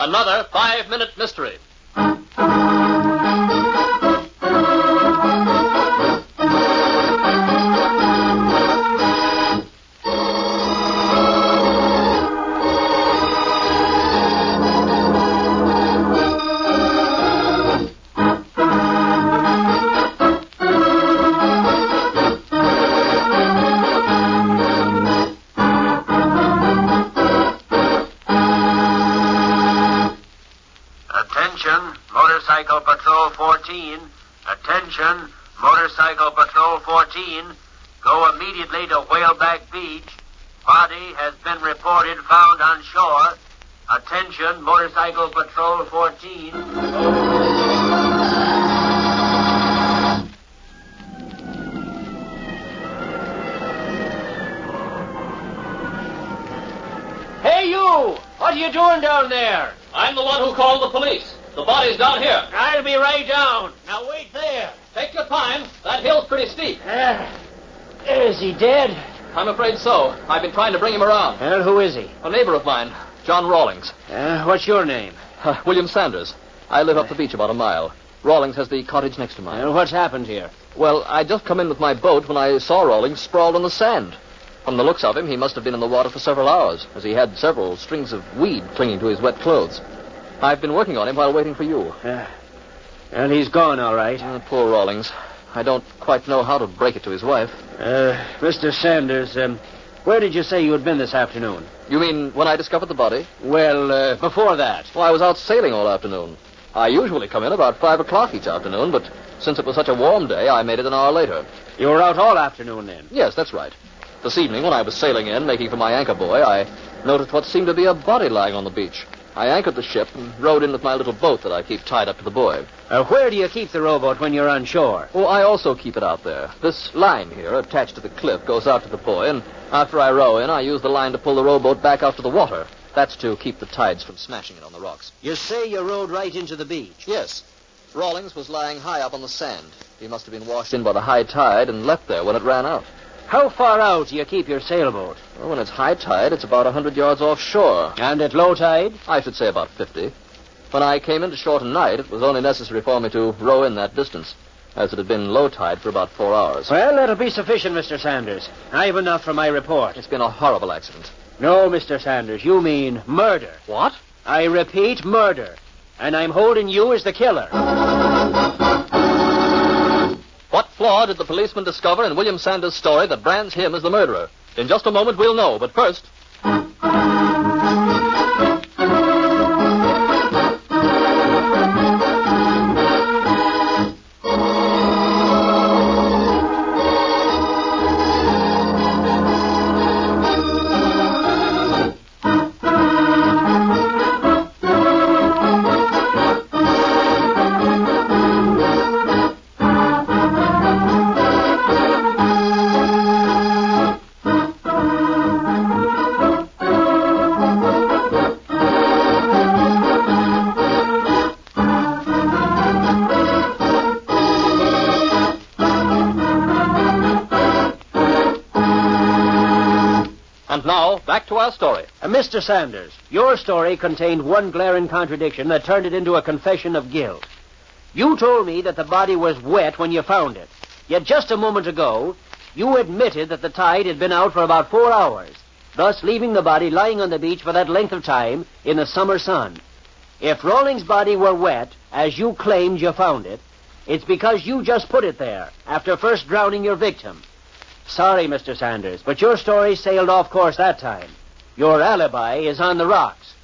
Another 5-minute mystery. Motorcycle Patrol 14. Attention, Motorcycle Patrol 14. Go immediately to Whaleback Beach. Body has been reported found on shore. Attention, Motorcycle Patrol 14. Hey, you! What are you doing down there? I'm the one who called the police. The body's down here. I'll be right down. Now wait there. Take your time. That hill's pretty steep. Is he dead? I'm afraid so. I've been trying to bring him around. Well, who is he? A neighbor of mine, John Rawlings. What's your name? William Sanders. I live up the beach about a mile. Rawlings has the cottage next to mine. What's happened here? Well, I just come in with my boat when I saw Rawlings sprawled on the sand. From the looks of him, he must have been in the water for several hours, as he had several strings of weed clinging to his wet clothes. I've been working on him while waiting for you. Well, he's gone, all right. Poor Rawlings. I don't quite know how to break it to his wife. Mr. Sanders, where did you say you had been this afternoon? You mean when I discovered the body? Well, before that. Well, I was out sailing all afternoon. I usually come in about 5 o'clock each afternoon, but since it was such a warm day, I made it an hour later. You were out all afternoon, then? Yes, that's right. This evening, when I was sailing in, making for my anchor buoy, I noticed what seemed to be a body lying on the beach. I anchored the ship and rowed in with my little boat that I keep tied up to the buoy. Where do you keep the rowboat when you're on shore? Oh, I also keep it out there. This line here, attached to the cliff, goes out to the buoy, and after I row in, I use the line to pull the rowboat back out to the water. That's to keep the tides from smashing it on the rocks. You say you rowed right into the beach? Yes. Rawlings was lying high up on the sand. He must have been washed in by the high tide and left there when it ran out. How far out do you keep your sailboat? Well, when it's high tide, it's about 100 yards offshore. And at low tide? I should say about 50. When I came into shore tonight, it was only necessary for me to row in that distance, as it had been low tide for about 4 hours. Well, that'll be sufficient, Mr. Sanders. I've enough for my report. It's been a horrible accident. No, Mr. Sanders, you mean murder. What? I repeat, murder. And I'm holding you as the killer. What flaw did the policeman discover in William Sanders' story that brands him as the murderer? In just a moment, we'll know, but first... And now, back to our story. Mr. Sanders, your story contained one glaring contradiction that turned it into a confession of guilt. You told me that the body was wet when you found it. Yet just a moment ago, you admitted that the tide had been out for about 4 hours, thus leaving the body lying on the beach for that length of time in the summer sun. If Rawlings' body were wet, as you claimed you found it, it's because you just put it there after first drowning your victim. Sorry, Mr. Sanders, but your story sailed off course that time. Your alibi is on the rocks.